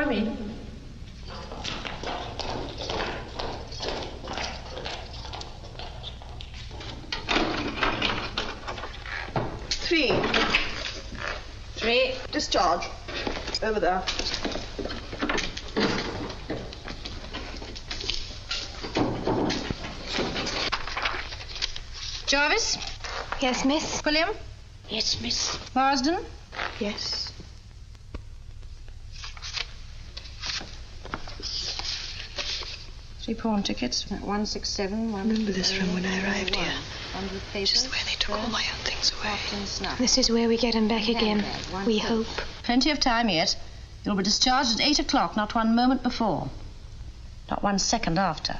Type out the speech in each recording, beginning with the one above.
I mean. Three. Discharge. Over there. Jarvis? Yes, miss? William? Yes, miss. Marsden? Yes. Three pawn tickets. 167. I remember this from when I arrived here. Just where they took all my own things away. This is where we get him back again. We hope. Plenty of time yet. You'll be discharged at 8 o'clock, not 1 moment before. Not 1 second after.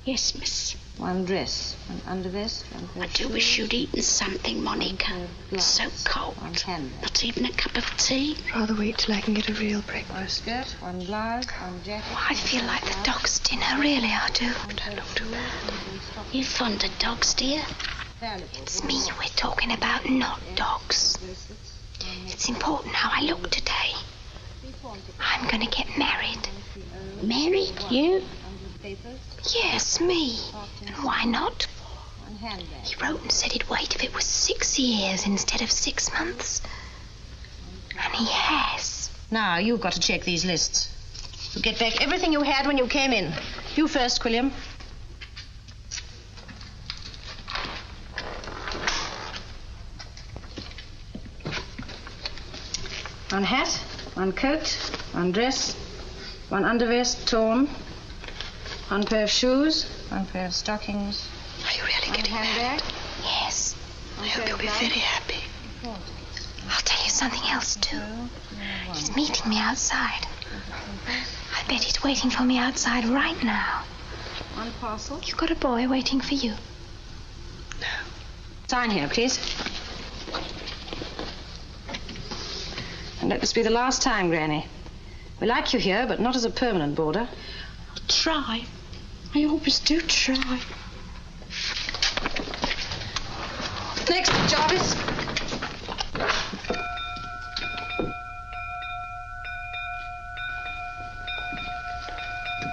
Yes, miss. 1 dress, 1 undervest, 1 pair I of do shoes, wish you'd eaten something, Monica. It's so cold. 1 handbag. Not even a cup of tea. Rather wait till I can get a real 1 breakfast. skirt, 1 blouse, 1 jacket. Oh, I feel like the dog's dinner, really, I do. Don't look too bad. You fond of dogs, dear? It's me we're talking about, not dogs. It's important how I look today. I'm going to get married. Married? You? Yes, me. And why not? 1 handbag. He wrote and said he'd wait if it was 6 years instead of 6 months. And he has. Now, you've got to check these lists. You'll get back everything you had when you came in. You first, William. One hat, 1 coat, 1 dress, 1 undervest torn, 1 pair of shoes, 1 pair of stockings. Are you really 1 getting married? handbag. Yes. I hope you'll be very happy. I'll tell you something else, too. He's meeting me outside. I bet he's waiting for me outside right now. 1 parcel. You've got a boy waiting for you. Sign here, please. And let this be the last time, Granny. We like you here, but not as a permanent boarder. I'll try. I always do try. Next, Jarvis.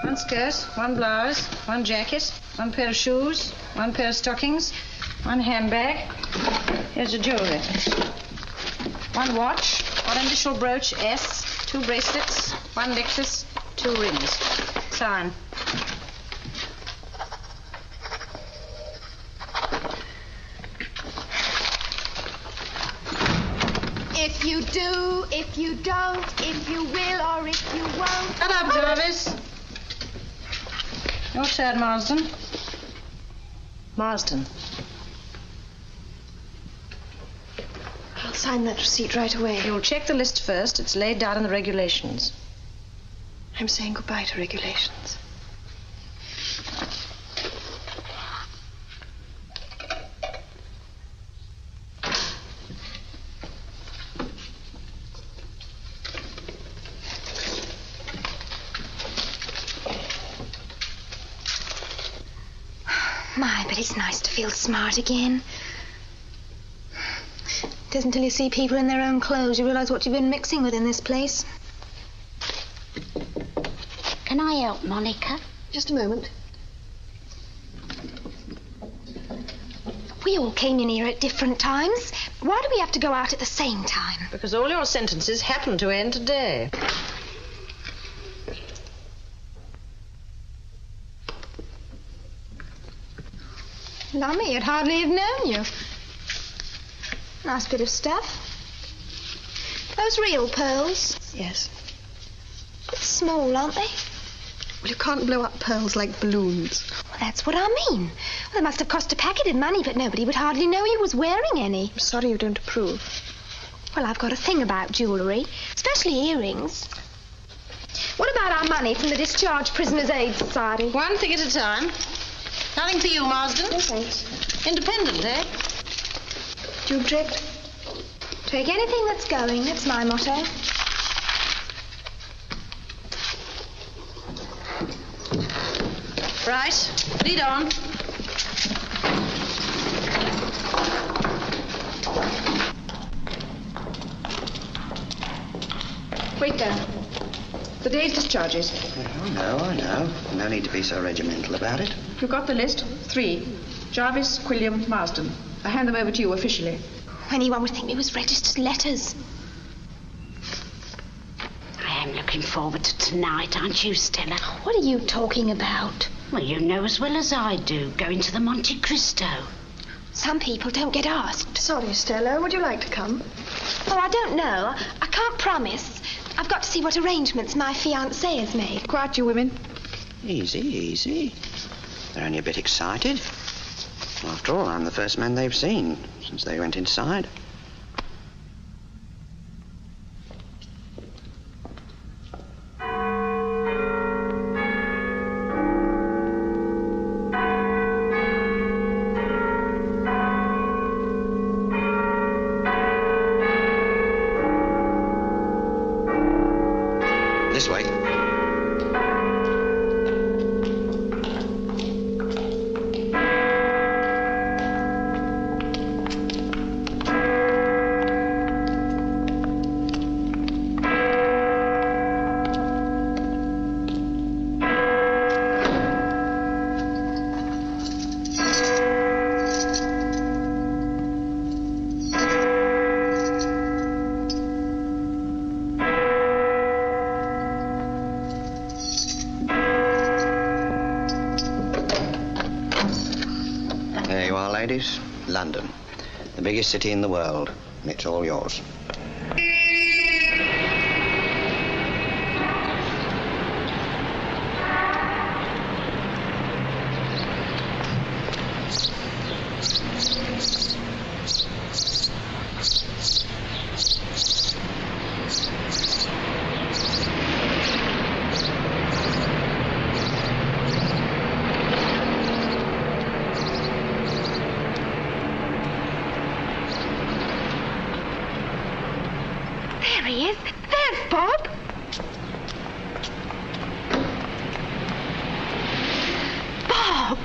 One skirt, 1 blouse, 1 jacket, 1 pair of shoes, 1 pair of stockings, 1 handbag. Here's your jewelry. 1 watch, 1 initial brooch, S, 2 bracelets, 1 necklace, 2 rings. Sign. If you do, if you don't, if you will or if you won't. Shut up, Jarvis. Your turn, Marsden. Marsden. I'll sign that receipt right away. You'll check the list first. It's laid down in the regulations. I'm saying goodbye to regulations. My, but it's nice to feel smart again. It isn't until you see people in their own clothes you realize what you've been mixing with in this place. Can I help, Monica? Just a moment. We all came in here at different times. Why do we have to go out at the same time? Because all your sentences happen to end today. Lummy, I'd hardly have known you. Nice bit of stuff. Those real pearls. Yes. Bit small, aren't they? Well, you can't blow up pearls like balloons. Well, that's what I mean. Well, they must have cost a packet of money, but nobody would hardly know you was wearing any. I'm sorry you don't approve. Well, I've got a thing about jewellery, especially earrings. What about our money from the Discharged Prisoners' Aid Society? 1 thing at a time. Nothing for you, Marsden. No, thanks. Independent, eh? Do you object? Take anything that's going, that's my motto. Right. Lead on. Wait there. The day's discharges. Oh, I know. No need to be so regimental about it. You've got the list? 3. Jarvis, Quilliam, Marsden. I hand them over to you officially. Anyone would think it was registered letters. I am looking forward to tonight, aren't you, Stella? What are you talking about? Well, you know as well as I do, going to the Monte Cristo. Some people don't get asked. Sorry, Stella. Would you like to come? Oh, I don't know. I can't promise. I've got to see what arrangements my fiancé has made. Quiet, you women. Easy, easy. They're only a bit excited. After all, I'm the first man they've seen since they went inside. This way. There you are, ladies. London. The biggest city in the world. And it's all yours. There he is. There's Bob. Bob!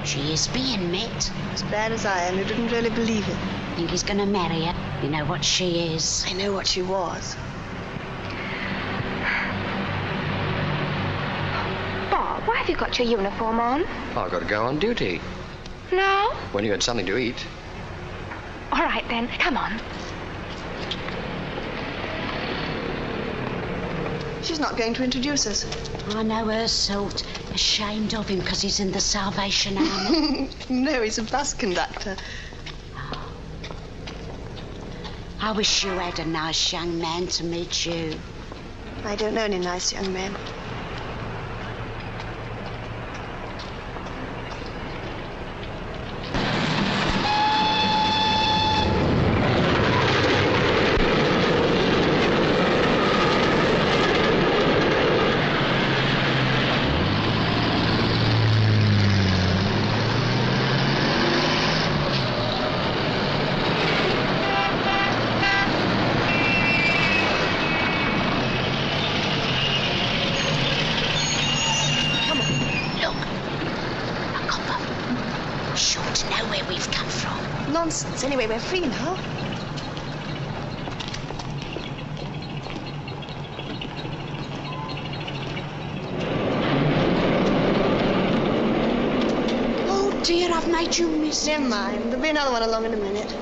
She is being met. As bad as I am, you didn't really believe it. Think he's going to marry her. You know what she is. I know what she was. Bob, why have you got your uniform on? I've got to go on duty. No? When you had something to eat. All right, then. Come on. She's not going to introduce us. I know her sort. Ashamed of him because he's in the Salvation Army. No, he's a bus conductor. I wish you had a nice young man to meet you. I don't know any nice young men. Nonsense. Anyway, we're free now. Oh, dear, I've made you miss it. Never mind. There'll be another one along in a minute.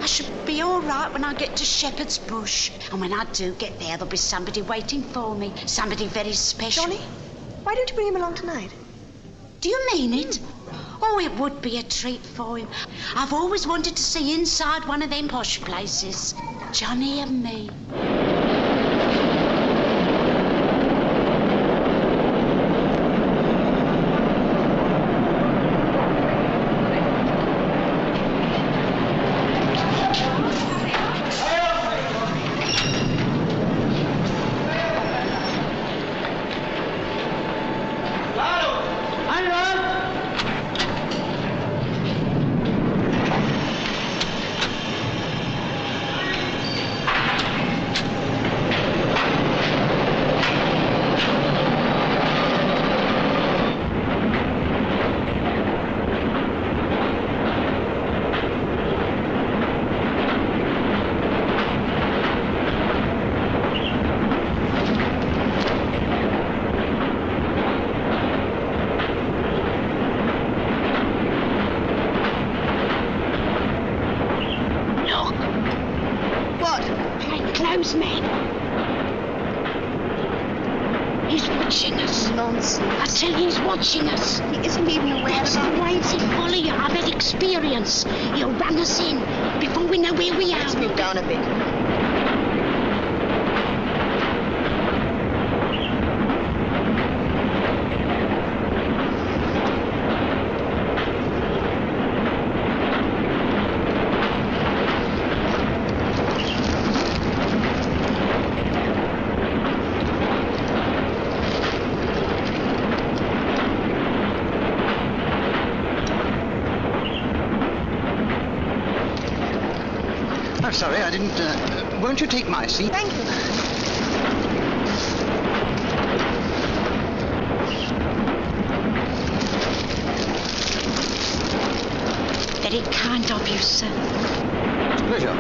I should be all right when I get to Shepherd's Bush. And when I do get there, there'll be somebody waiting for me. Somebody very special. Johnny, why don't you bring him along tonight? Do you mean it? Oh, it would be a treat for him. I've always wanted to see inside one of them posh places. Johnny and me. He's watching us. Nonsense. I tell you, he's watching us. He isn't even aware That's of the our... way he'll follow you. I've had experience. He'll run us in before we know where we are. Let's move down a bit. I'm sorry, I didn't... won't you take my seat? Thank you. Very kind of you, sir. Pleasure.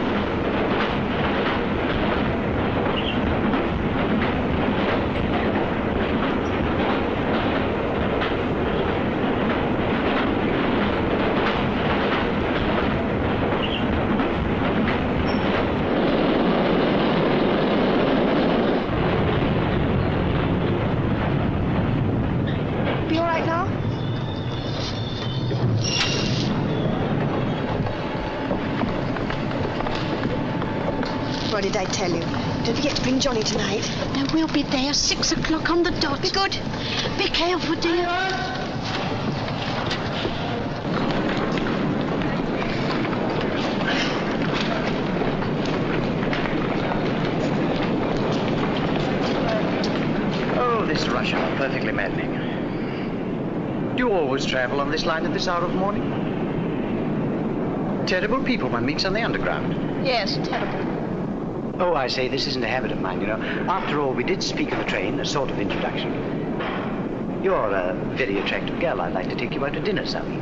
Be all right now? What did I tell you? Don't forget to bring Johnny tonight. Now, we'll be there 6 o'clock on the dot. Be good. Be careful, dear. Oh, this rush hour, perfectly maddening. Do you always travel on this line at this hour of morning? Terrible people one meets on the underground. Yes, terrible. Oh, I say, this isn't a habit of mine, you know. After all, we did speak of a train, a sort of introduction. You're a very attractive girl. I'd like to take you out to dinner, Sally.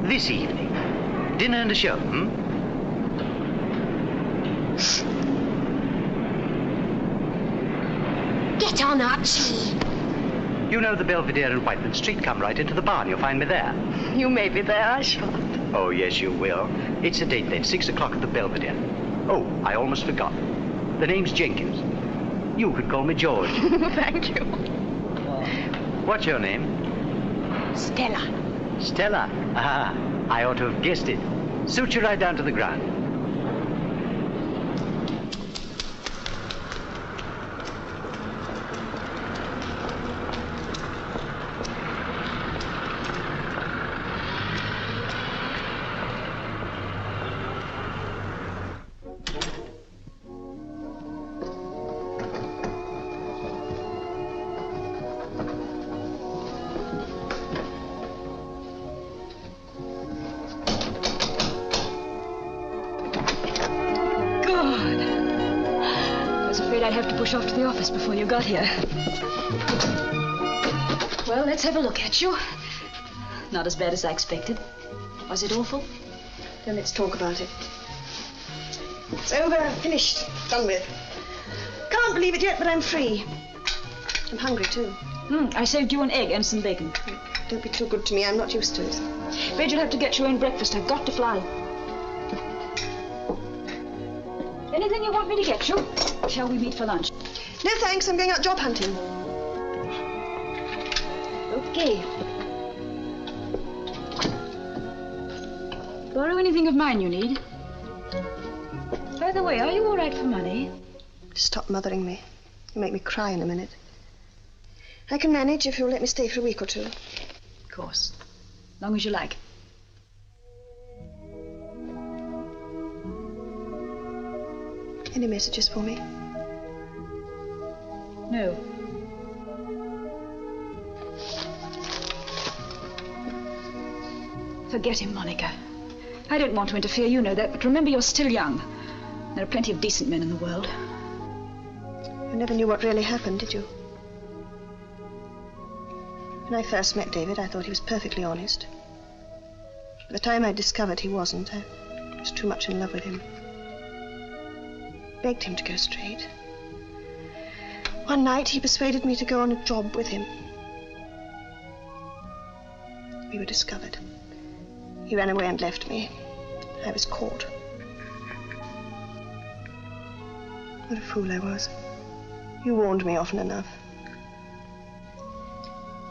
This evening. Dinner and a show, Get on, Archie. You know the Belvedere in Whiteman Street. Come right into the barn. You'll find me there. You may be there, I shan't. Oh, yes, you will. It's a date then, 6 o'clock at the Belvedere. Oh, I almost forgot. The name's Jenkins. You could call me George. Thank you. What's your name? Stella. Stella. Ah, I ought to have guessed it. Suit you right down to the ground. I'd have to push off to the office before you got here. Well, let's have a look at you. Not as bad as I expected. Was it awful? Then let's talk about it. It's over, finished, done with. Can't believe it yet, but I'm free. I'm hungry, too. I saved you an egg and some bacon. Don't be too good to me. I'm not used to it. Afraid you'll have to get your own breakfast. I've got to fly. Anything you want me to get you? Shall we meet for lunch? No, thanks. I'm going out job hunting. Okay. Borrow anything of mine you need. By the way, are you all right for money? Stop mothering me. You make me cry in a minute. I can manage if you'll let me stay for a week or two. Of course. Long as you like. Any messages for me? No. Forget him, Monica. I don't want to interfere, you know that, but remember you're still young. There are plenty of decent men in the world. You never knew what really happened, did you? When I first met David, I thought he was perfectly honest. By the time I discovered he wasn't, I was too much in love with him. Begged him to go straight. One night, he persuaded me to go on a job with him. We were discovered. He ran away and left me. I was caught. What a fool I was. You warned me often enough.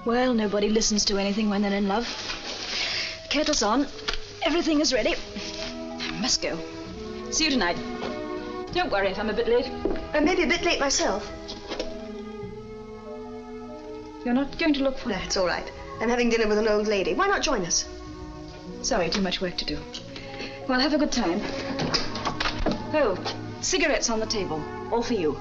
Well, nobody listens to anything when they're in love. Kettle's on. Everything is ready. I must go. See you tonight. Don't worry if I'm a bit late. Maybe a bit late myself. You're not going to look for... That's all right. I'm having dinner with an old lady. Why not join us? Sorry, too much work to do. Well, have a good time. Oh, cigarettes on the table. All for you.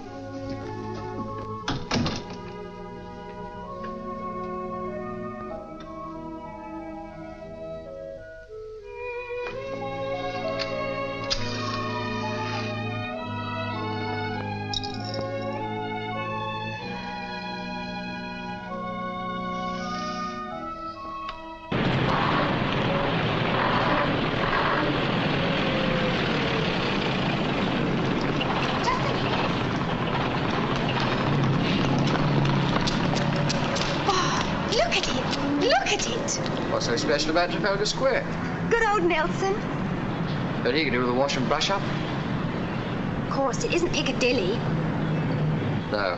What's so special about Trafalgar Square? Good old Nelson. But he can do with a wash and brush up. Of course, it isn't Piccadilly. No.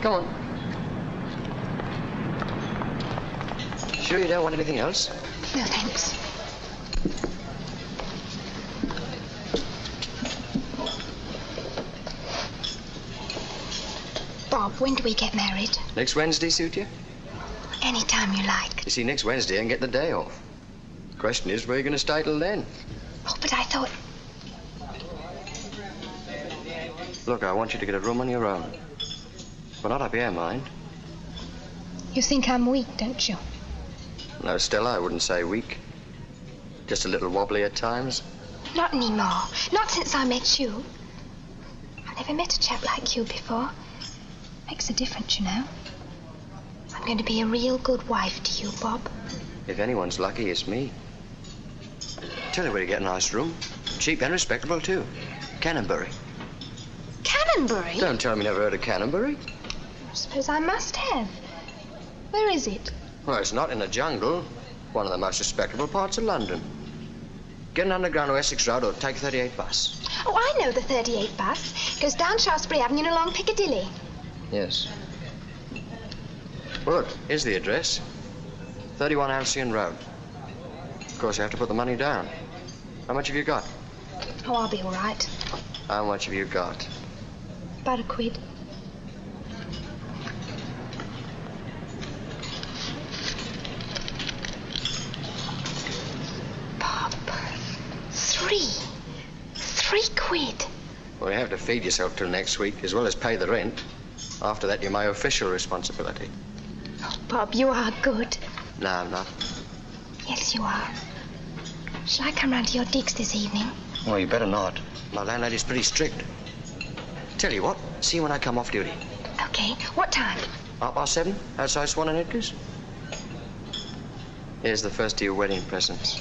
Come on. Sure you don't want anything else? No, thanks. Bob, when do we get married? Next Wednesday suit you? Any time you like. You see, next Wednesday I can get the day off. The question is, where are you going to stay till then? Oh, but I thought... Look, I want you to get a room on your own. But not up here, mind. You think I'm weak, don't you? No, Stella, I wouldn't say weak. Just a little wobbly at times. Not anymore. Not since I met you. I've never met a chap like you before. Makes a difference, you know. I'm going to be a real good wife to you, Bob. If anyone's lucky, it's me. Tell you where to get a nice room. Cheap and respectable, too. Canonbury. Canonbury? Don't tell me you never heard of Canonbury. I suppose I must have. Where is it? Well, it's not in a jungle. One of the most respectable parts of London. Get an underground to Essex Road or take 38 bus. Oh, I know the 38 bus. Goes down Shaftesbury Avenue and along Piccadilly. Yes. Well, look, here's the address. 31 Halcyon Road. Of course, you have to put the money down. How much have you got? Oh, I'll be all right. How much have you got? About £1. Bob, £3. Well, you have to feed yourself till next week, as well as pay the rent. After that, you're my official responsibility. Oh, Bob, you are good. No, I'm not. Yes, you are. Shall I come round to your digs this evening? Well, you better not. My landlady's pretty strict. Tell you what, see you when I come off duty. Okay. What time? 7:30, outside Swan and Edgar's. Here's the first of your wedding presents.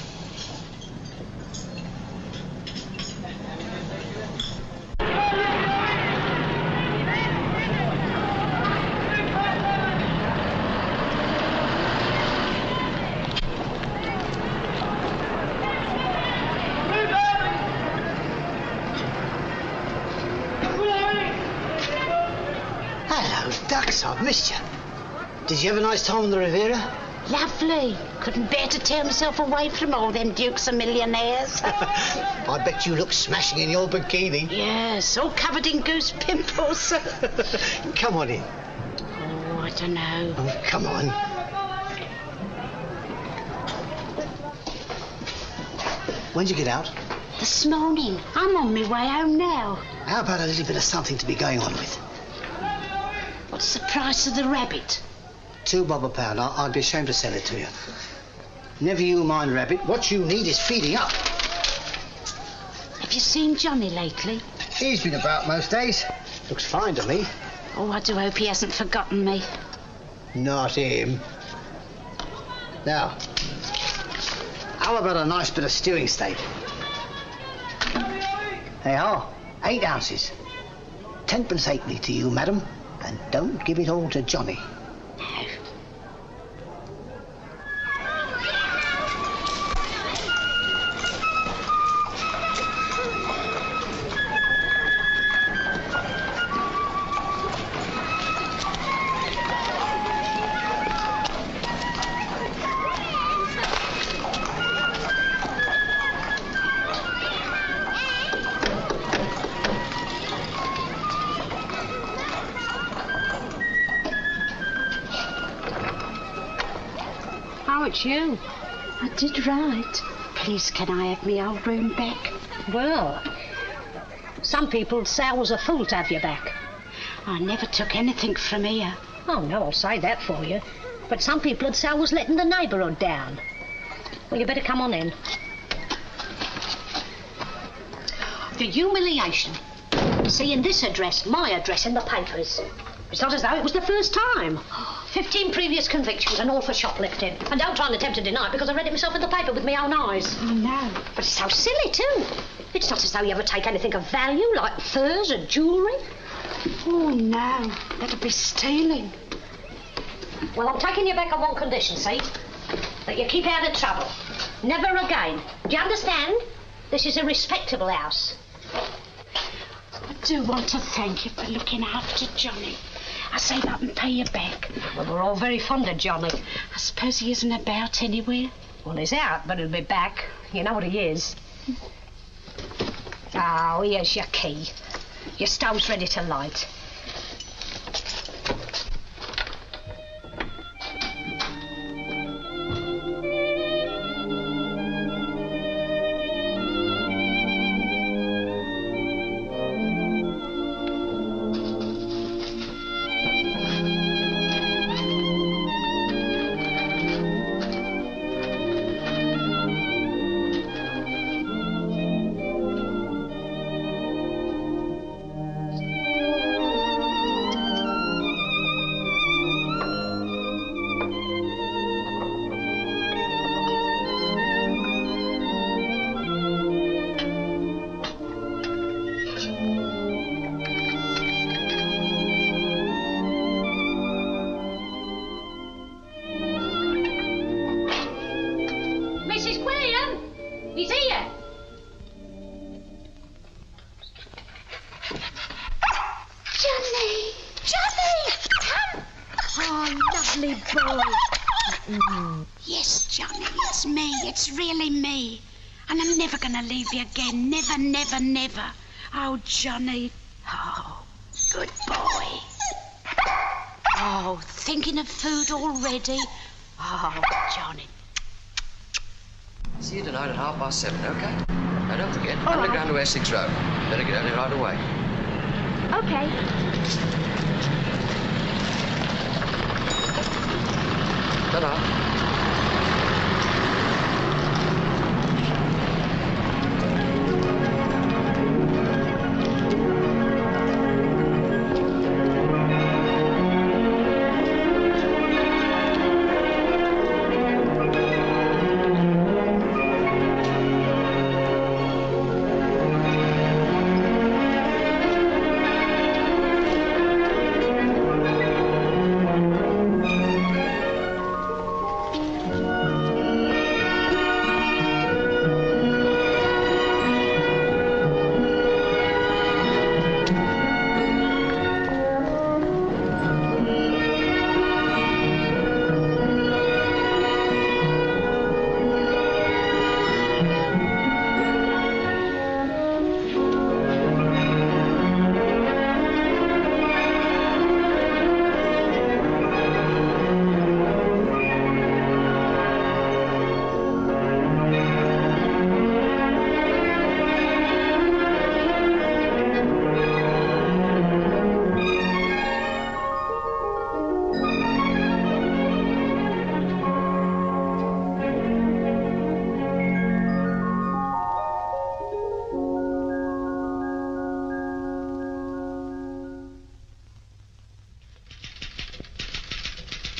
Ducks, I've missed you. Did you have a nice time on the Riviera? Lovely. Couldn't bear to tear myself away from all them dukes and millionaires. I bet you look smashing in your bikini. Yes, all covered in goose pimples. Come on in. Oh, I don't know. Oh, come on. When'd you get out? This morning. I'm on my way home now. How about a little bit of something to be going on with? What's the price of the rabbit? £2 a pound. I'd be ashamed to sell it to you. Never you mind, rabbit. What you need is feeding up. Have you seen Johnny lately? He's been about most days. Looks fine to me. Oh, I do hope he hasn't forgotten me. Not him. Now, how about a nice bit of stewing steak? They are. 8 ounces. 10pence halfpenny to you, madam. And don't give it all to Johnny. No. Oh, it's you. I did right. Please, can I have my old room back? Well, some people'd say I was a fool to have you back. I never took anything from here. Oh, no, I'll say that for you. But some people'd say I was letting the neighbourhood down. Well, you better come on in. The humiliation. Seeing this address, my address, in the papers. It's not as though it was the first time. 15 previous convictions and all for shoplifting. And don't try and attempt to deny it because I read it myself in the paper with my own eyes. Oh, no. But it's so silly, too. It's not as though you ever take anything of value, like furs or jewellery. Oh, no. That'd be stealing. Well, I'm taking you back on one condition, see? That you keep out of trouble. Never again. Do you understand? This is a respectable house. I do want to thank you for looking after Johnny. I save up and pay you back. Well, we're all very fond of Johnny. I suppose he isn't about anywhere. Well, he's out, but he'll be back. You know what he is. Oh, here's your key. Your stove's ready to light. Yes, Johnny, it's me. It's really me. And I'm never going to leave you again. Never, never, never. Oh, Johnny. Oh, good boy. Oh, thinking of food already. Oh, Johnny. See you tonight at 7:30, OK? Now, don't forget, underground to Essex Road. Better get on it right away. Okay. Ta-da.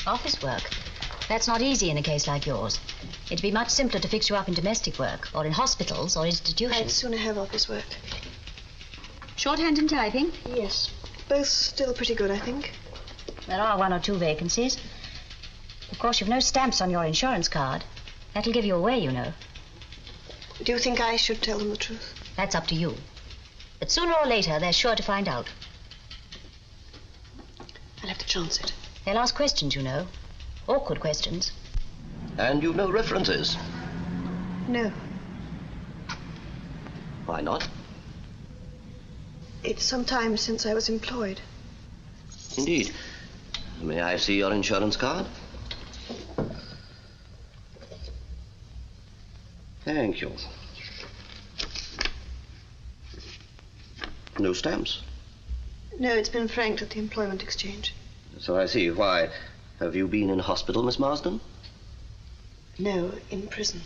Office work. That's not easy in a case like yours. It'd be much simpler to fix you up in domestic work, or in hospitals, or institutions. I'd sooner have office work. Shorthand and typing? Yes. Both still pretty good, I think. There are 1 or 2 vacancies. Of course, you've no stamps on your insurance card. That'll give you away, you know. Do you think I should tell them the truth? That's up to you. But sooner or later, they're sure to find out. I'll have to chance it. They'll ask questions, you know. Awkward questions. And you've no references? No. Why not? It's some time since I was employed. Indeed. May I see your insurance card? Thank you. No stamps? No, it's been franked at the Employment Exchange. So I see. Why? Have you been in hospital, Miss Marsden? No, in prison.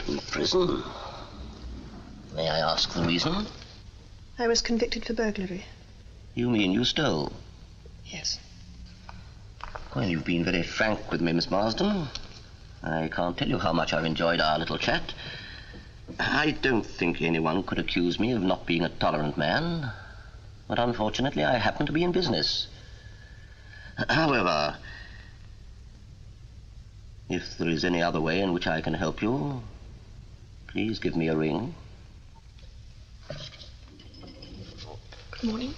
In prison? May I ask the reason? I was convicted for burglary. You mean you stole? Yes. Well, you've been very frank with me, Miss Marsden. I can't tell you how much I've enjoyed our little chat. I don't think anyone could accuse me of not being a tolerant man. But unfortunately, I happen to be in business. However, if there is any other way in which I can help you, please give me a ring. Good morning.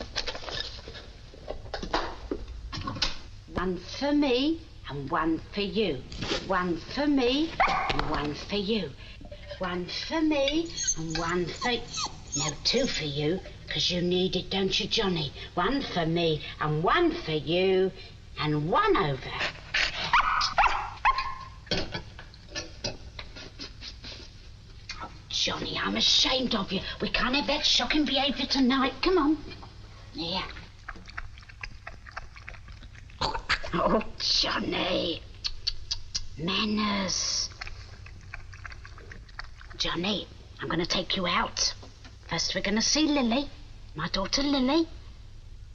One for me and one for you. One for me and one for you. One for me and one for... No, two for you, because you need it, don't you, Johnny? One for me and one for you, and one over. Oh, Johnny, I'm ashamed of you. We can't have that shocking behaviour tonight. Come on. Here. Oh, Johnny. Manners. Johnny, I'm going to take you out. First we're going to see Lily, my daughter Lily.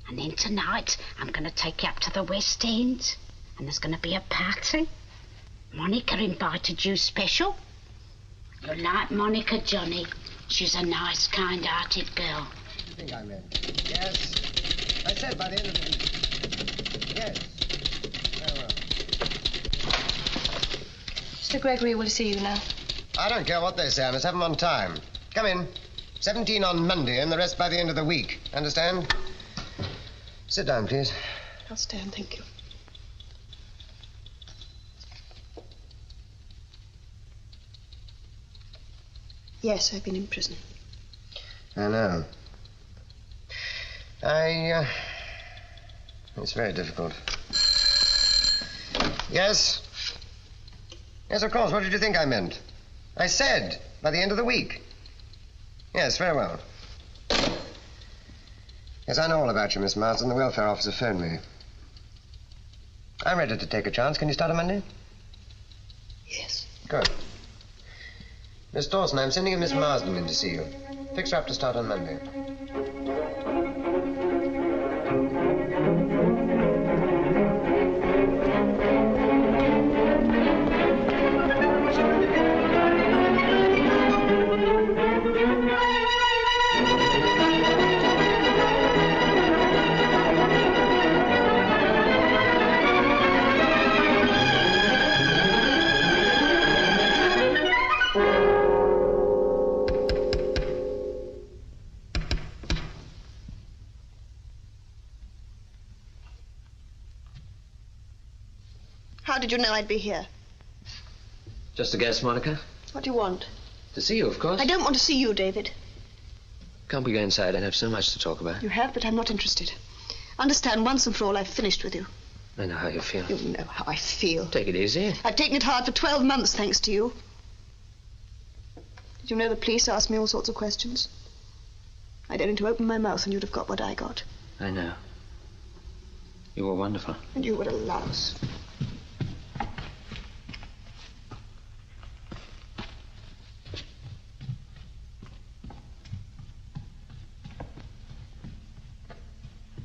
And then tonight I'm going to take you up to the West End. And there's going to be a party. Monica invited you special. You'll like Monica, Johnny. She's a nice, kind-hearted girl. What do you think I meant? Yes. I said by the end of the week. Yes. Very well. Mr. Gregory will see you now. I don't care what they say. I must have them on time. Come in. 17 on Monday and the rest by the end of the week. Understand? Sit down, please. I'll stand, thank you. Yes, I've been in prison. I know. It's very difficult. Yes? Yes, of course. What did you think I meant? I said by the end of the week. Yes, very well. Yes, I know all about you, Miss Marsden. The welfare officer phoned me. I'm ready to take a chance. Can you start on Monday? Yes. Good. Miss Dawson, I'm sending a Miss Marsden in to see you. Fix her up to start on Monday. How did you know I'd be here? Just a guess, Monica? What do you want? To see you, of course. I don't want to see you, David. Can't we go inside? I have so much to talk about. You have, but I'm not interested. Understand, once and for all, I've finished with you. I know how you feel. You know how I feel. Take it easy. I've taken it hard for 12 months, thanks to you. Did you know the police asked me all sorts of questions? I'd only to open my mouth and you'd have got what I got. I know. You were wonderful. And you were a louse.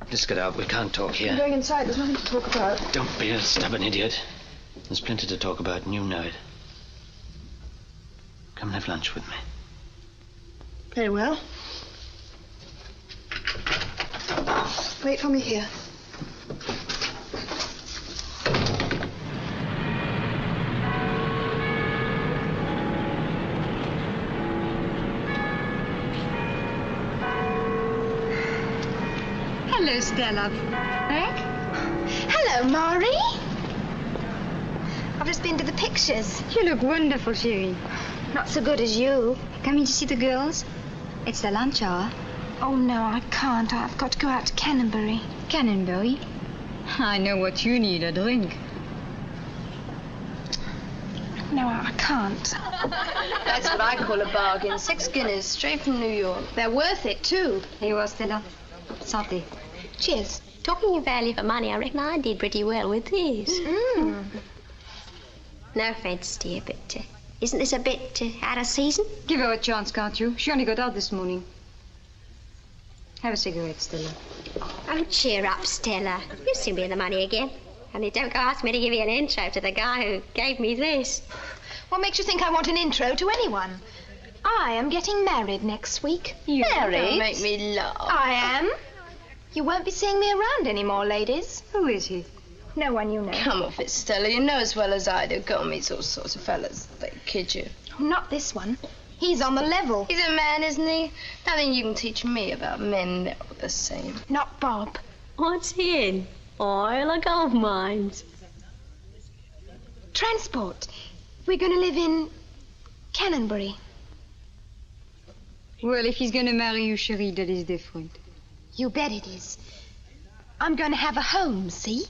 Just get out. We can't talk here. I'm going inside. There's nothing to talk about. Don't be a stubborn idiot. There's plenty to talk about, and you know it. Come and have lunch with me. Very well. Wait for me here. Hello, Stella. Meg? Hello, Maury. I've just been to the pictures. You look wonderful, Sherry. Not so good as you. Coming to see the girls? It's the lunch hour. Oh, no, I can't. I've got to go out to Canonbury. Canonbury? I know what you need, a drink. No, I can't. That's what I call a bargain. 6 guineas straight from New York. They're worth it, too. Here you are, Stella. Santé. Cheers. Talking of value for money, I reckon I did pretty well with this. No offence, dear, but isn't this a bit out of season? Give her a chance, can't you? She only got out this morning. Have a cigarette, Stella. Oh, cheer up, Stella. You'll soon be in the money again. Only don't go ask me to give you an intro to the guy who gave me this. What makes you think I want an intro to anyone? I am getting married next week. Married? Don't make me laugh. I am. You won't be seeing me around anymore, ladies. Who is he? No one you know. Come off it, Stella. You know as well as I do. Go and meet all sorts of fellas. They kid you. Not this one. He's on the level. He's a man, isn't he? Nothing you can teach me about men. They're all the same. Not Bob. What's he in? Oil or gold mines? Transport. We're going to live in Cannonbury. Well, if he's going to marry you, chérie, that is different. You bet it is. I'm going to have a home, see?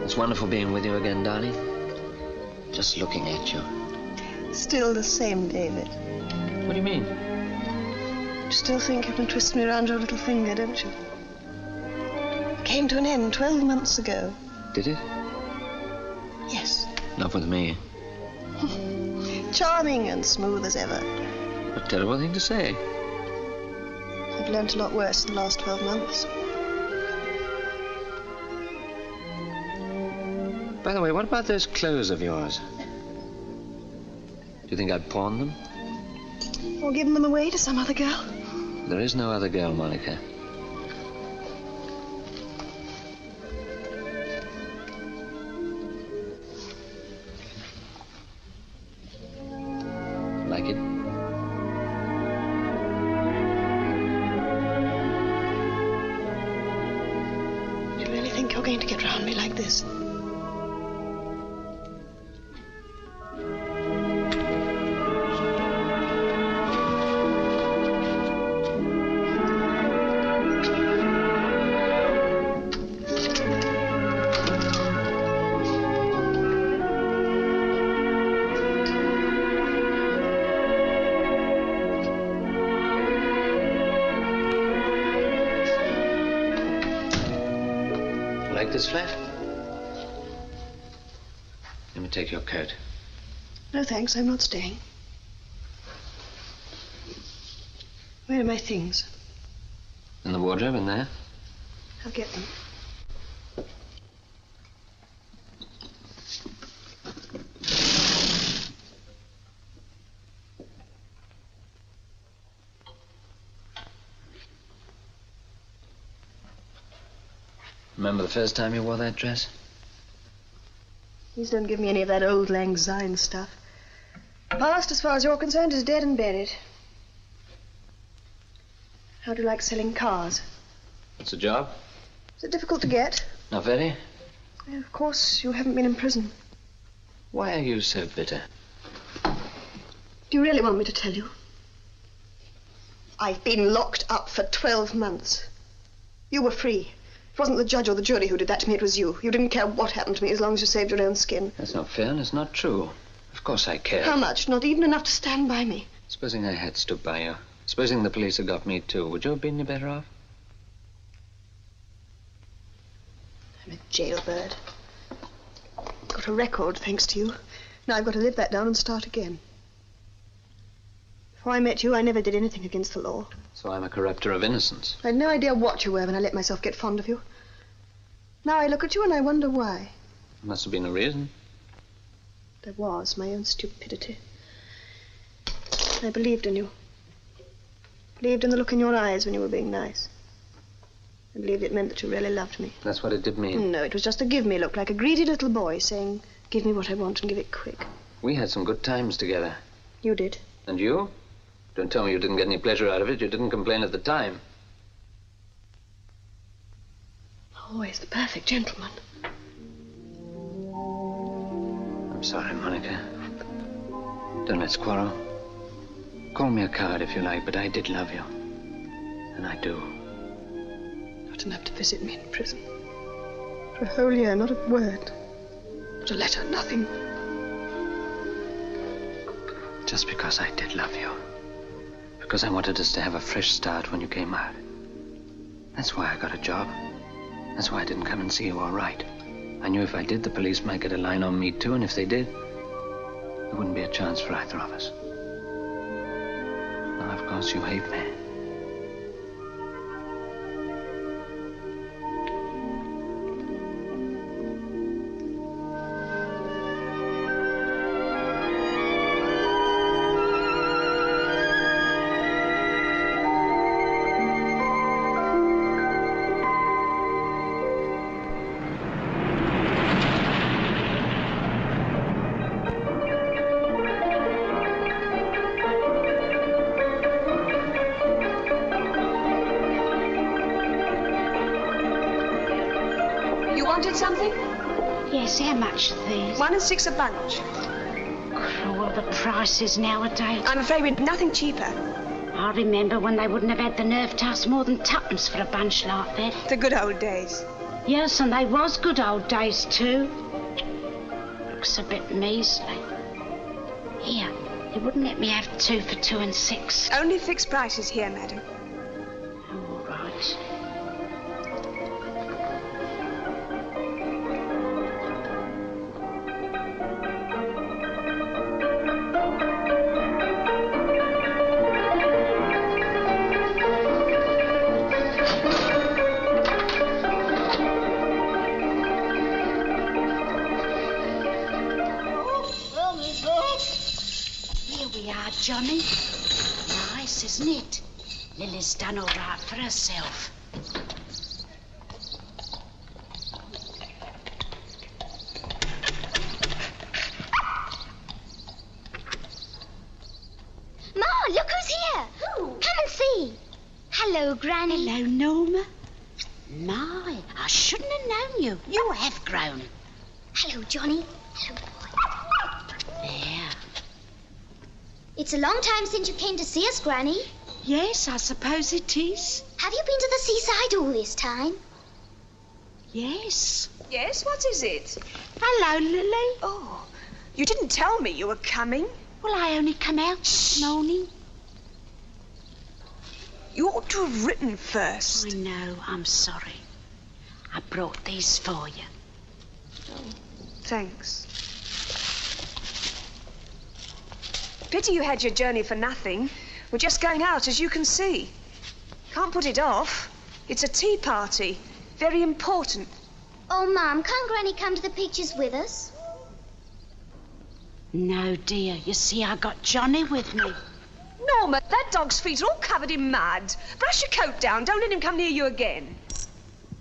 It's wonderful being with you again, darling. Just looking at you. Still the same, David. What do you mean? You still think you can twist me around your little finger, don't you? It came to an end 12 months ago. Did it? Yes. Not with me. Charming and smooth as ever. A terrible thing to say. I've learnt a lot worse in the last 12 months. By the way, what about those clothes of yours? Do you think I'd pawn them? Or given them away to some other girl? There is no other girl, Monica. Like it? Do you really think you're going to get round me like this? Like this flat? Let me take your coat. No, thanks. I'm not staying. Where are my things? In the wardrobe in there? I'll get them. Remember the first time you wore that dress? Please don't give me any of that old Lang Syne stuff. Past, as far as you're concerned, is dead and buried. How do you like selling cars? What's the job? Is it difficult to get? Not very. Of course, you haven't been in prison. Why are you so bitter? Do you really want me to tell you? I've been locked up for 12 months. You were free. It wasn't the judge or the jury who did that to me, it was you. You didn't care what happened to me as long as you saved your own skin. That's not fair and it's not true. Of course I care. How much? Not even enough to stand by me. Supposing I had stood by you. Supposing the police had got me too. Would you have been any better off? I'm a jailbird. Got a record, thanks to you. Now I've got to live that down and start again. Before I met you, I never did anything against the law. So I'm a corrupter of innocence. I had no idea what you were when I let myself get fond of you. Now I look at you and I wonder why. There must have been a reason. There was my own stupidity. I believed in you. Believed in the look in your eyes when you were being nice. I believed it meant that you really loved me. That's what it did mean. No, it was just a give-me look, like a greedy little boy saying, give me what I want and give it quick. We had some good times together. You did. And you? Don't tell me you didn't get any pleasure out of it. You didn't complain at the time. Always the perfect gentleman. I'm sorry, Monica. Don't let's quarrel. Call me a coward if you like, but I did love you. And I do. Not enough to visit me in prison. For a whole year, not a word. Not a letter, nothing. Just because I did love you. Because I wanted us to have a fresh start when you came out. That's why I got a job. That's why I didn't come and see you all right. I knew if I did, the police might get a line on me too, and if they did, there wouldn't be a chance for either of us. Now, of course, you hate me. Something? Yes, how much are these? 1 and 6 a bunch. Cruel, the prices nowadays. I'm afraid we've nothing cheaper. I remember when they wouldn't have had the nerve to ask more than 2pence for a bunch like that. The good old days. Yes, and they was good old days too. Looks a bit measly. Here, you wouldn't let me have 2 for 2 and 6. Only fixed prices here, madam. All right. Johnny, nice, isn't it? Lily's done all right for herself. Ma, look who's here. Who? Come and see. Hello, Granny. Hello, Norma. My, I shouldn't have known you. You have grown. Hello, Johnny. Hello, boy. There. It's a long time since you came to see us, Granny. Yes, I suppose it is. Have you been to the seaside all this time? Yes. Yes, what is it? Hello, Lily. Oh, you didn't tell me you were coming. Well, I only come out this morning. You ought to have written first. I know, I'm sorry. I brought these for you. Oh, thanks. Pity you had your journey for nothing. We're just going out, as you can see. Can't put it off. It's a tea party. Very important. Oh, Mum, can't Granny come to the pictures with us? No, dear. You see, I got Johnny with me. Norma, that dog's feet are all covered in mud. Brush your coat down. Don't let him come near you again.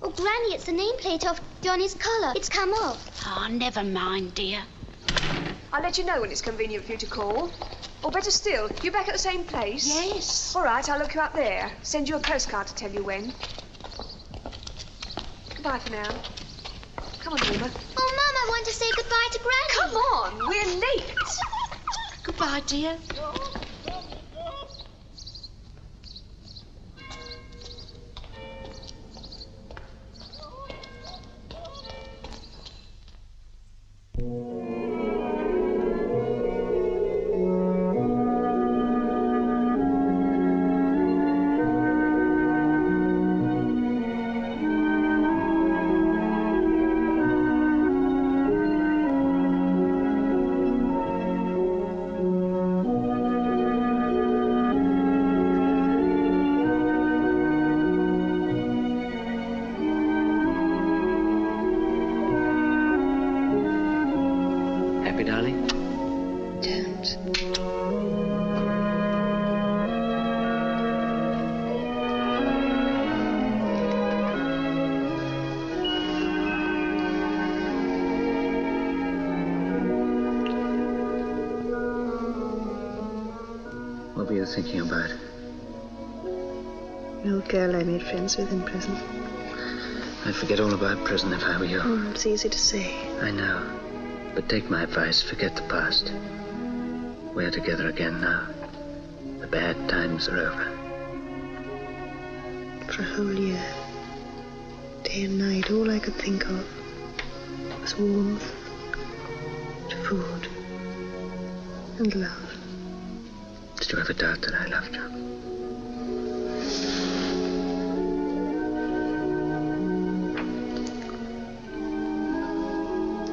Oh, Granny, it's the nameplate off Johnny's collar. It's come off. Oh, never mind, dear. I'll let you know when it's convenient for you to call. Or better still, you back at the same place? Yes. All right, I'll look you up there. Send you a postcard to tell you when. Goodbye for now. Come on, Norma. Oh, Mum, I want to say goodbye to Granny. Come on, we're late. Goodbye, dear. What were you thinking about? The old girl I made friends with in prison. I'd forget all about prison if I were you. Oh, it's easy to say. I know. But take my advice, forget the past. We're together again now. The bad times are over. For a whole year, day and night, all I could think of was warmth, food, and love. Did you ever doubt that I loved you?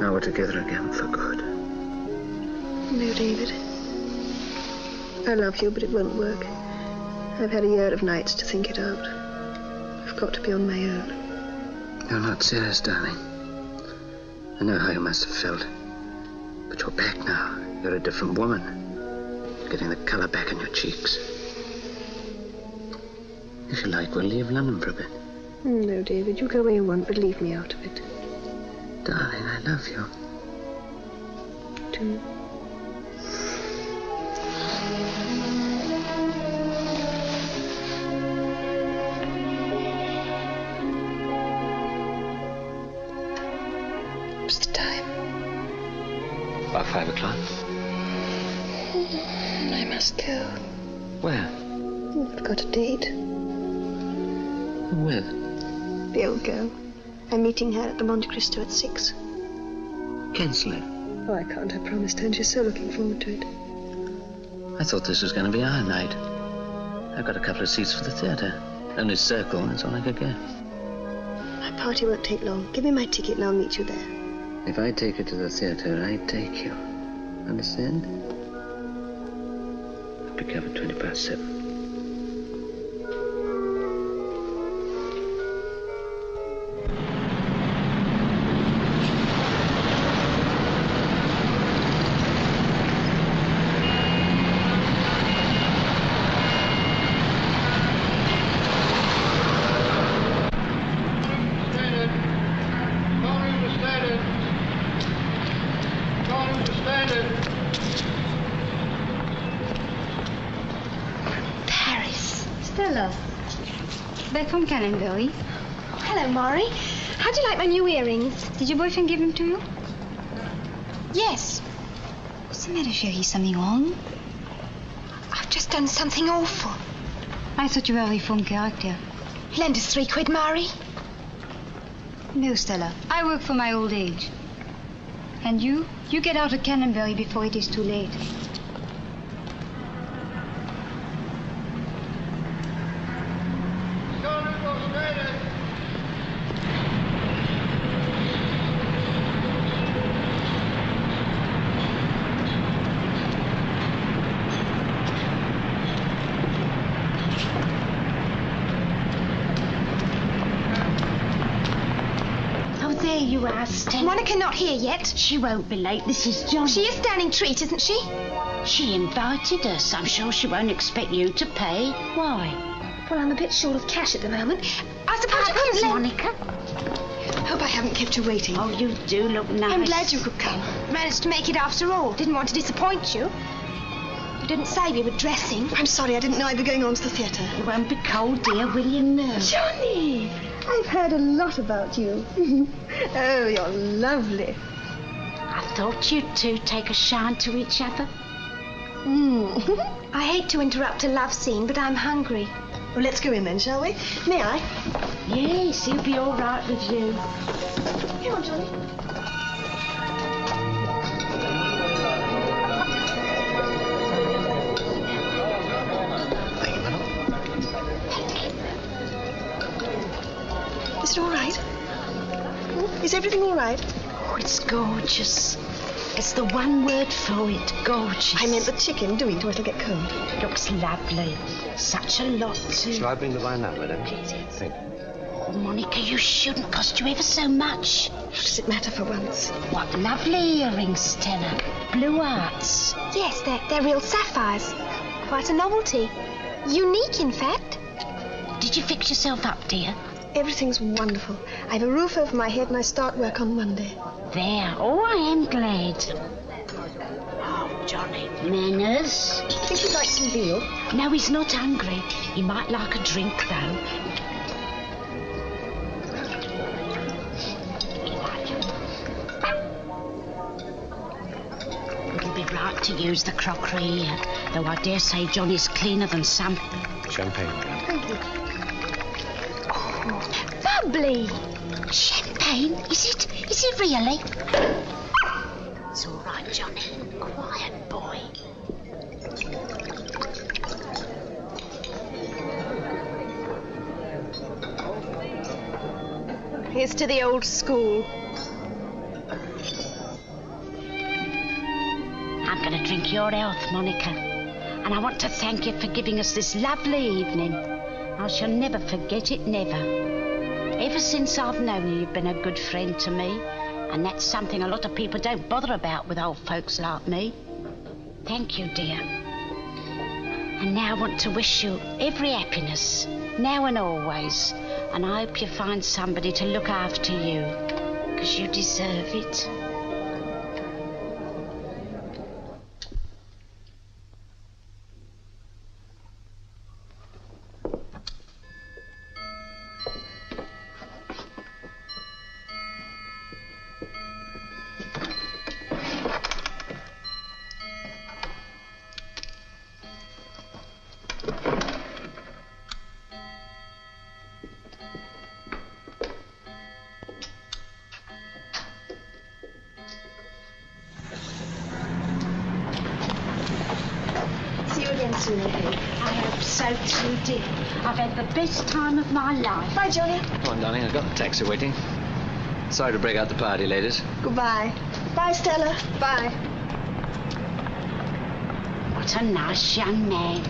Now we're together again for good. No, David. I love you, but it won't work. I've had a year of nights to think it out. I've got to be on my own. You're not serious, darling. I know how you must have felt. But you're back now. You're a different woman. You're getting the color back in your cheeks. If you like, we'll leave London for a bit. No, David, you go where you want, but leave me out of it. Darling, I love you. Too. What's the time? About 5 o'clock. I must go. Where? I've got a date. Who with? The old girl. I'm meeting her at the Monte Cristo at 6. Cancel it. Oh, I can't. I promised her, and she's so looking forward to it. I thought this was going to be our night. I've got a couple of seats for the theatre. Only circle, that's all I could get. My party won't take long. Give me my ticket and I'll meet you there. If I take you to the theatre, I take you. Understand? I'll pick you up at 7:20. Back from Canonbury. Hello, Maury. How do you like my new earrings? Did your boyfriend give them to you? Yes. What's the matter, Sherry? Something wrong? I've just done something awful. I thought you were a reformed character. Lend us £3, Maury. No, Stella. I work for my old age. And you? You get out of Canonbury before it is too late. You asked her. Monica not here yet. She won't be late. This is John. She is standing treat, isn't she? She invited us. I'm sure she won't expect you to pay. Why? Well, I'm a bit short of cash at the moment. I suppose you couldn't lend... Monica. Hope I haven't kept you waiting. Oh, you do look nice. I'm glad you could come. Managed to make it after all. Didn't want to disappoint you. You didn't say we were dressing. I'm sorry, I didn't know I'd be going on to the theatre. You won't be cold, dear, will you? No. Johnny! I've heard a lot about you. Oh, you're lovely. I thought you two take a shine to each other. I hate to interrupt a love scene, but I'm hungry. Well, let's go in then, shall we? May I? Yes, he'll be all right with you. Come on, Johnny. Is it all right? Is everything all right? Oh, it's gorgeous. It's the one word for it, gorgeous. I meant the chicken. Do eat or it'll get cold. Looks lovely. Such a lot, too. Shall I bring the wine now, madam? Please. Thank you. Oh, Monica, you shouldn't. Cost you ever so much. What does it matter for once? What lovely earrings, Stella. Blue hearts. Yes, they're real sapphires. Quite a novelty. Unique, in fact. Did you fix yourself up, dear? Everything's wonderful. I've a roof over my head and I start work on Monday. There. Oh, I am glad. Oh, Johnny. Manners. Think you'd like some veal? No, he's not hungry. He might like a drink, though. It'll be right to use the crockery, though I dare say Johnny's cleaner than some. Champagne. Thank you. Oh, bubbly. Champagne? Is it really? It's all right, Johnny. Quiet boy. Here's to the old school. I'm going to drink your health, Monica. And I want to thank you for giving us this lovely evening. I shall never forget it, never. Ever since I've known you, you've been a good friend to me. And that's something a lot of people don't bother about with old folks like me. Thank you, dear. And now I want to wish you every happiness, now and always. And I hope you find somebody to look after you, because you deserve it. I hope so too, dear. I've had the best time of my life. Bye, Johnny. Come on, darling, I've got the taxi waiting. Sorry to break out the party, ladies. Goodbye. Bye, Stella. Bye. What a nice young man.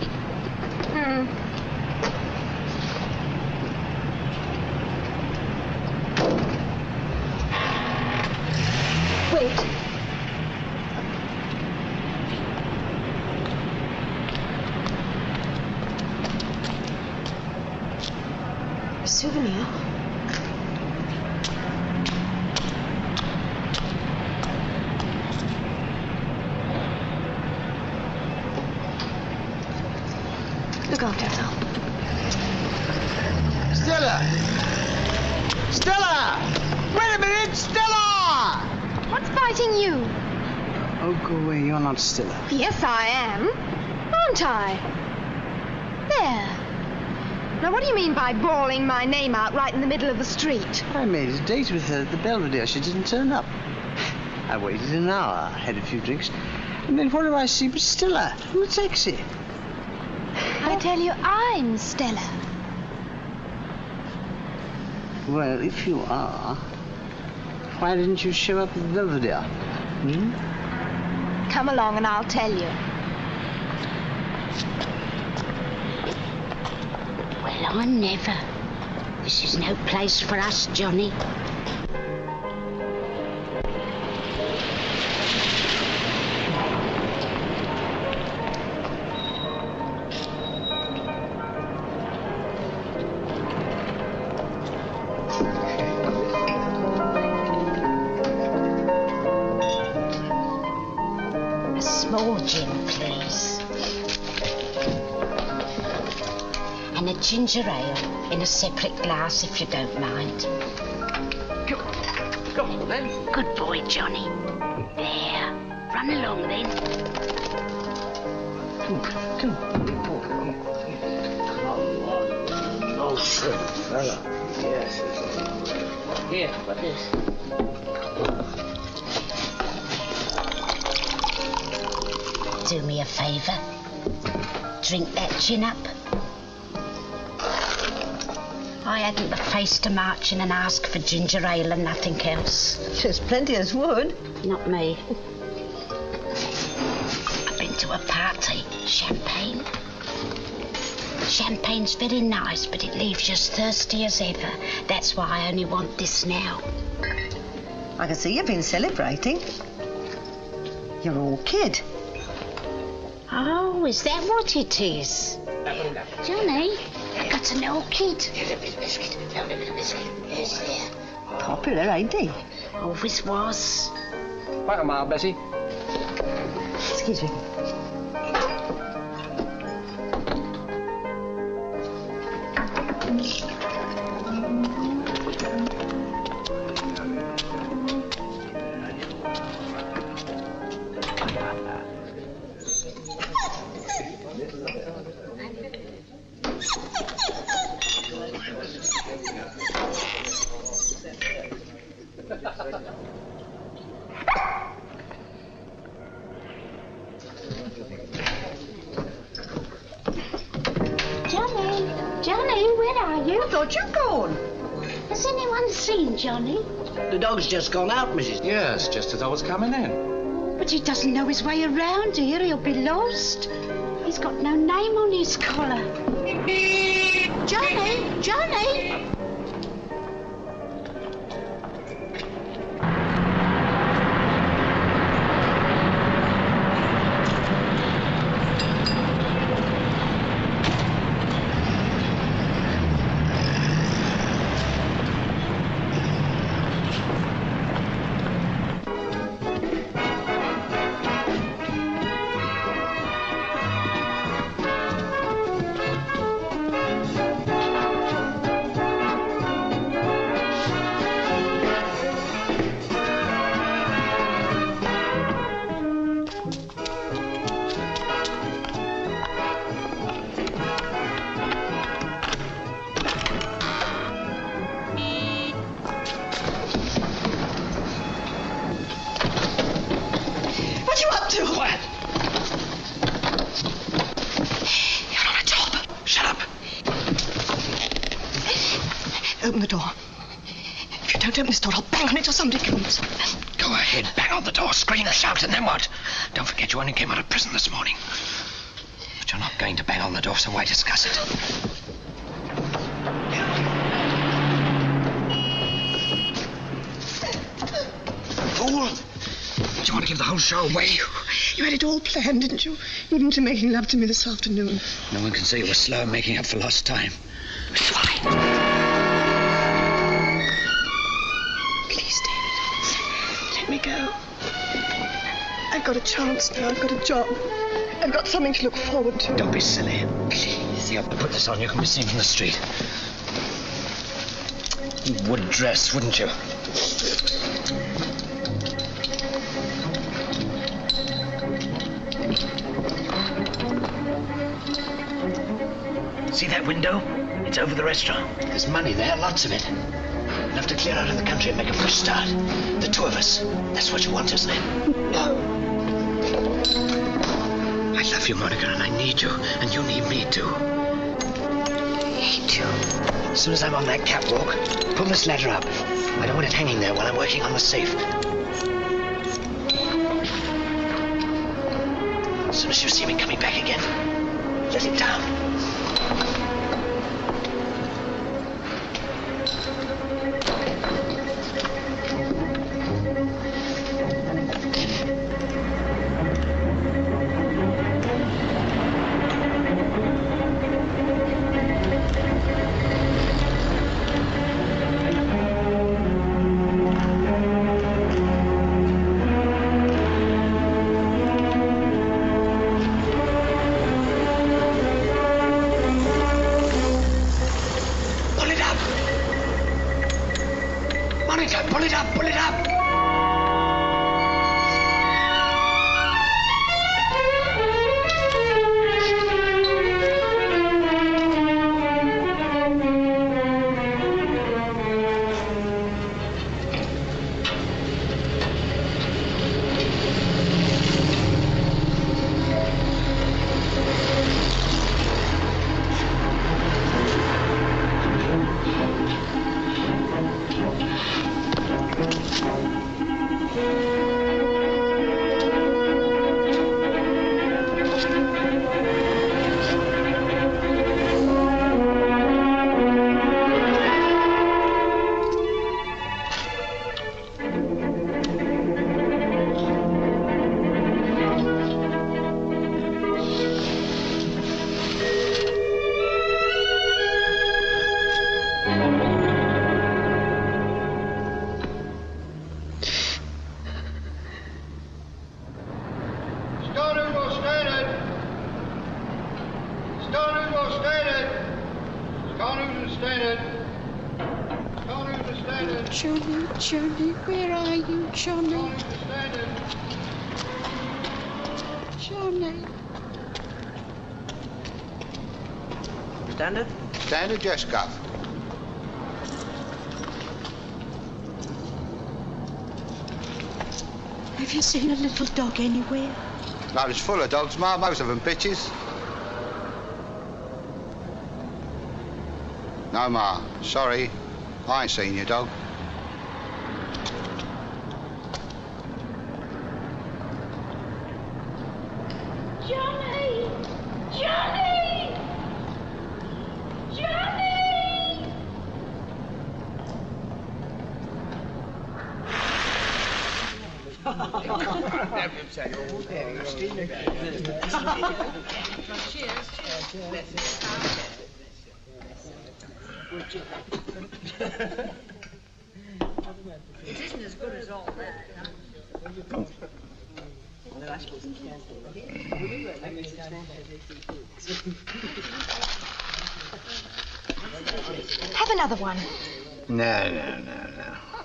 Wait. A souvenir? Look after yourself. Stella! Stella! Wait a minute! Stella! What's biting you? Oh, go away. You're not Stella. Yes, I am. Aren't I? There. Now, what do you mean by bawling my name out right in the middle of the street? I made a date with her at the Belvedere. She didn't turn up. I waited an hour, had a few drinks, and then what do I see but Stella in the taxi? I tell you, I'm Stella. Well, if you are, why didn't you show up at the Belvedere? Come along and I'll tell you. Well, I never. This is no place for us, Johnny. A small gin, please. And a ginger ale in a separate glass, if you don't mind. Come on, then. Good boy, Johnny. There. Run along, then. Come on. No, sir, fella. Yes. Here, what is? Do me a favour. Drink that gin up. I hadn't the face to march in and ask for ginger ale and nothing else. There's plenty as would. Not me. I've been to a party. Champagne. Champagne's very nice, but it leaves you as thirsty as ever. That's why I only want this now. I can see you've been celebrating. You're all kid. Oh, is that what it is? Johnny, I got an old kid. Yes, there. Popular, ain't he? Always was. Quite a mile, Bessie. Excuse me. thought you'd gone. Has anyone seen Johnny? The dog's just gone out, Mrs. Yes, just as I was coming in. But he doesn't know his way around here. He'll be lost. He's got no name on his collar. Johnny! Johnny! Open the door. If you don't open this door, I'll bang on it till somebody comes. Go ahead, bang on the door, scream, shout, and then what? Don't forget you only came out of prison this morning. But you're not going to bang on the door, so why discuss it? Fool! Do you want to give the whole show away? You had it all planned, didn't you? Even to making love to me this afternoon. No one can say you were slow in making up for lost time. Fine. Please, David, let me go. I've got a chance now. I've got a job. I've got something to look forward to. Don't be silly. Please. You have to put this on. You can be seen from the street. You would dress, wouldn't you? See that window? It's over the restaurant. There's money there, lots of it. Enough to clear out of the country and make a fresh start. The two of us. That's what you want, isn't it? No. I love you, Monica, and I need you, and you need me too. Need you. As soon as I'm on that catwalk, pull this ladder up. I don't want it hanging there while I'm working on the safe. As soon as you see me coming back again, let it down. Johnny, where are you, Johnny? Johnny. Standard? Standard, yes, Guff. Have you seen a little dog anywhere? No, it's full of dogs, Ma. Most of them bitches. No, Ma. Sorry. I ain't seen your dog. Johnny! Johnny! Johnny! It isn't as good as all that. Have another one. No.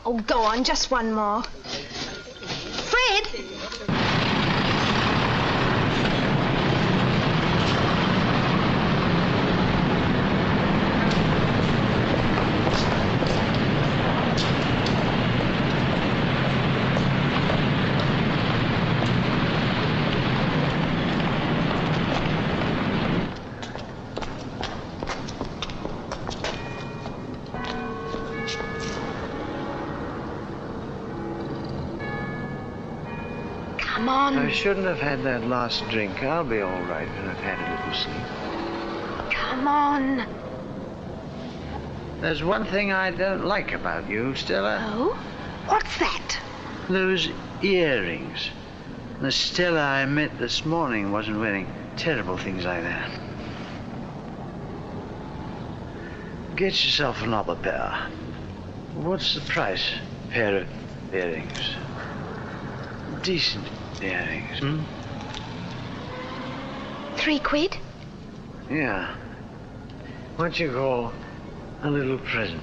Oh, go on, just one more. Fred! Come on. I shouldn't have had that last drink. I'll be all right when I've had a little sleep. Come on. There's one thing I don't like about you, Stella. Oh? What's that? Those earrings. The Stella I met this morning wasn't wearing terrible things like that. Get yourself another pair. What's the price? Pair of earrings. Decent earrings, hmm? £3? Yeah. What you call a little present.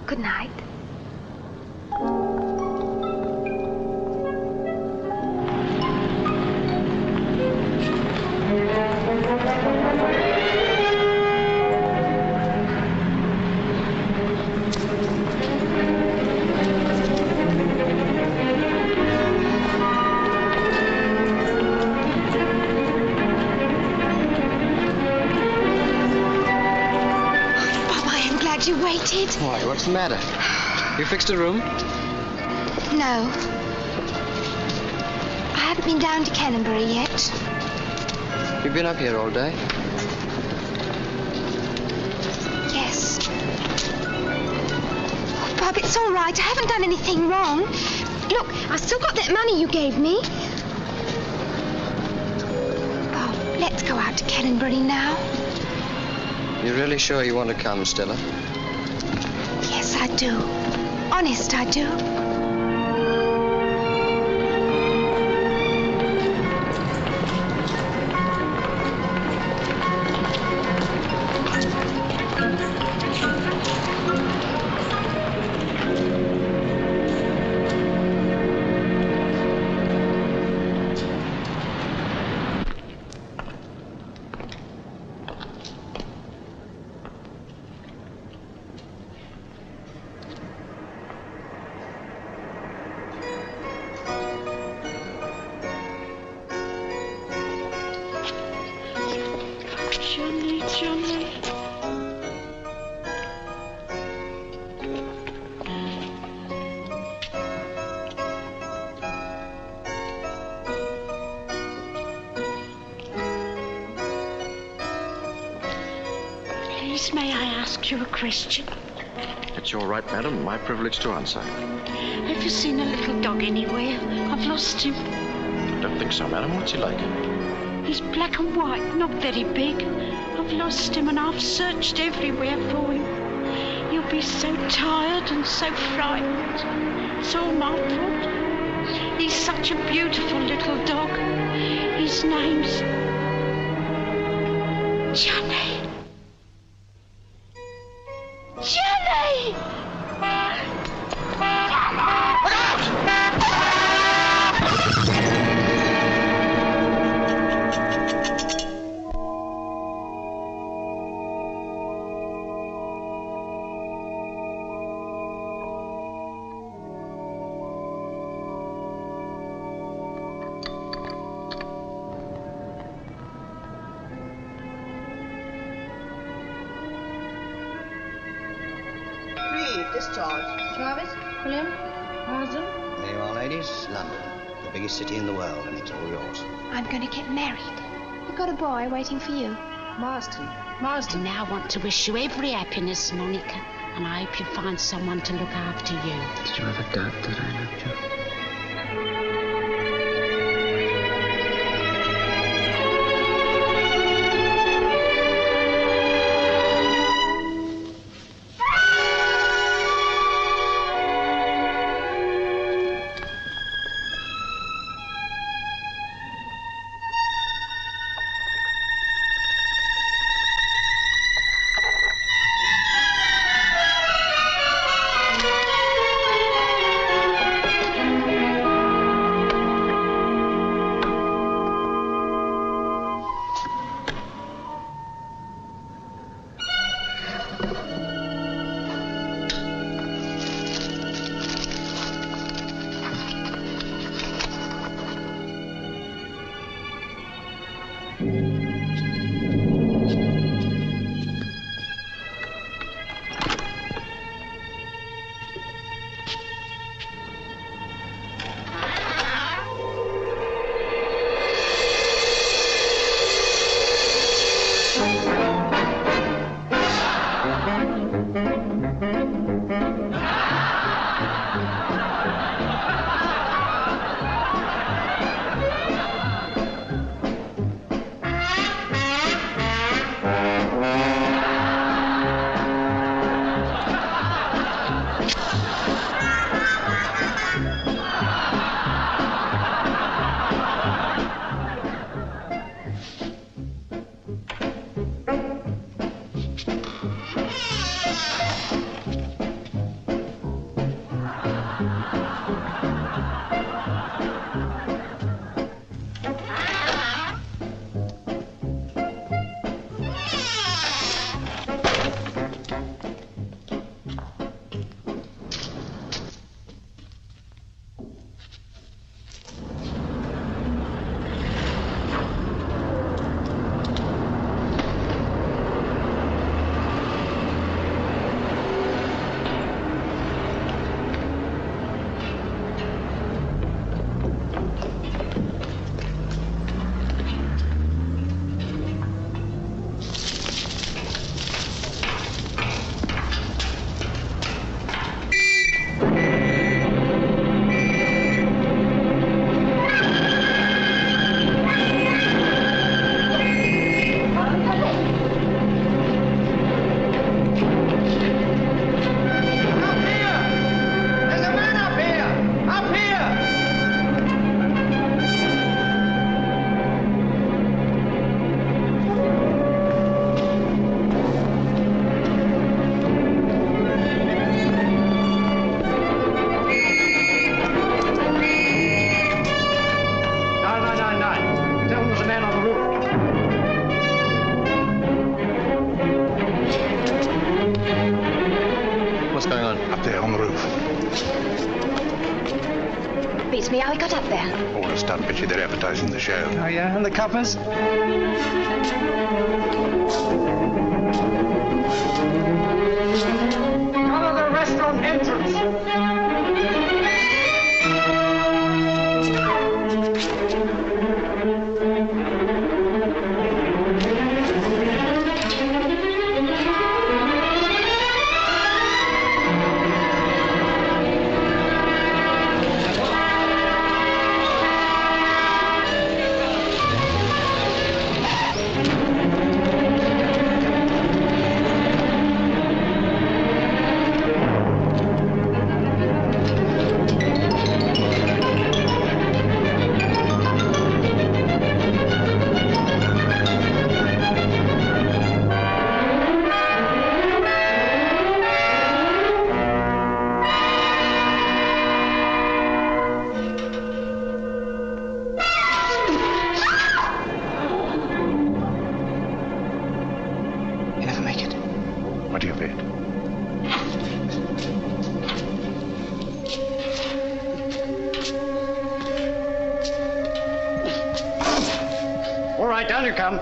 Good night. You waited? Why, what's the matter? You fixed a room? No. I haven't been down to Canterbury yet. You've been up here all day? Yes. Oh, Bob, it's all right. I haven't done anything wrong. Look, I've still got that money you gave me. Bob, let's go out to Canterbury now. You really sure you want to come, Stella? Yes, I do. Honest, I do. Johnny. Please, may I ask you a question? It's your right, madam. My privilege to answer. Have you seen a little dog anywhere? I've lost him. Don't think so, madam. What's he like? He's black and white, not very big. I've lost him and I've searched everywhere for him. You'll be so tired and so frightened. It's all my fault. He's such a beautiful little dog. His name's Johnny. Johnny! discharge. Jarvis, William, Marsden. There you are, ladies. London, the biggest city in the world, and it's all yours. I'm going to get married. You've got a boy waiting for you. Marsden. And I want to wish you every happiness, Monica. And I hope you find someone to look after you. Did you ever doubt that I loved you? Beats me how he got up there. Oh, it's done picture they're advertising the show. Oh, yeah? And the covers? Cover the restaurant entrance. What do you bet? All right, down you come.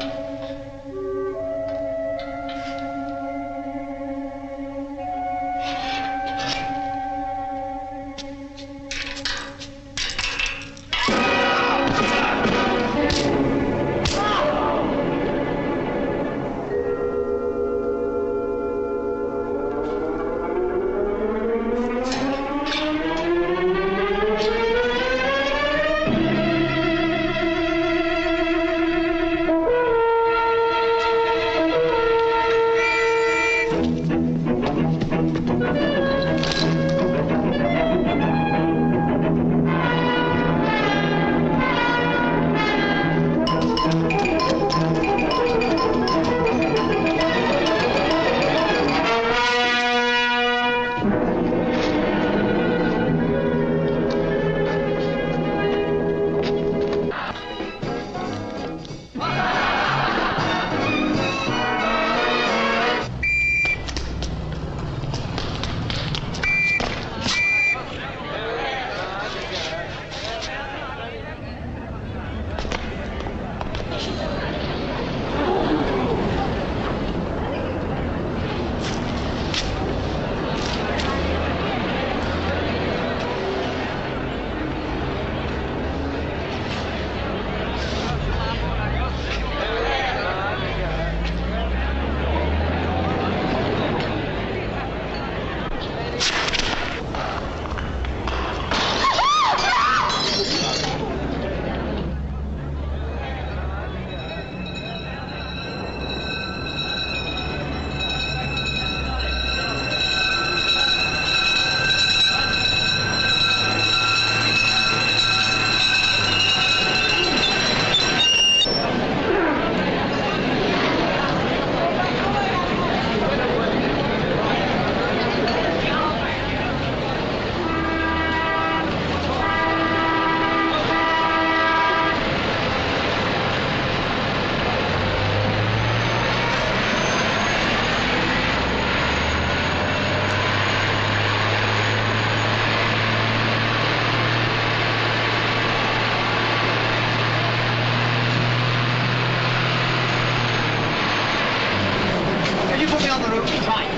Can you put me on the roof? Right.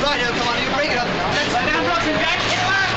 Righto, come on, you bring it up. Let's Lay down, Brooks and Jack. Get back!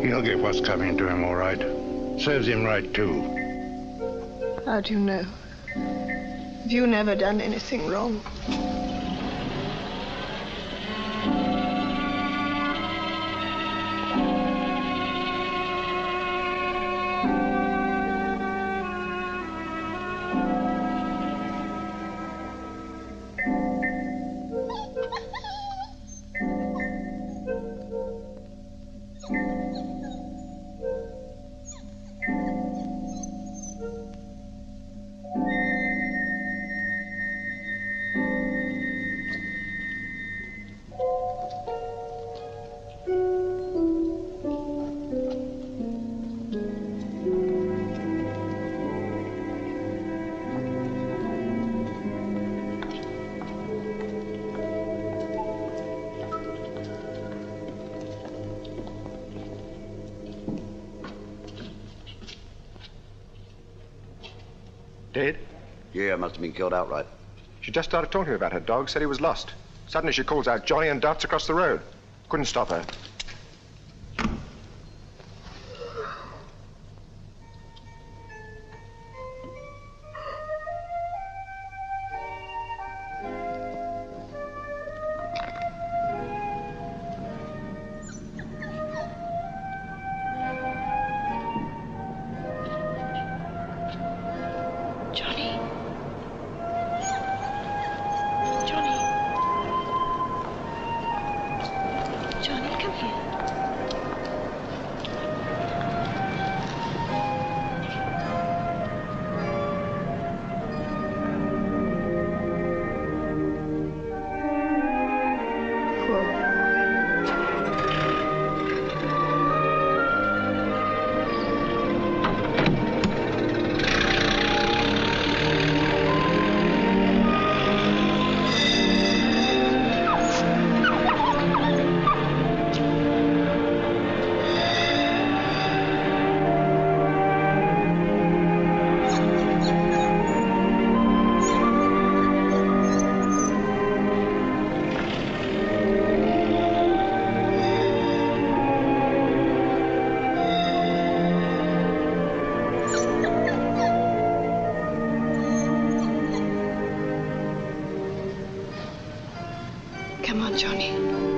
He'll get what's coming to him, all right. Serves him right, too. How do you know? Have you never done anything wrong? Dead? Yeah, must have been killed outright. She just started talking about her dog, said he was lost. Suddenly she calls out Johnny and darts across the road. Couldn't stop her. Johnny. Johnny. Johnny, come here. Come on, Johnny.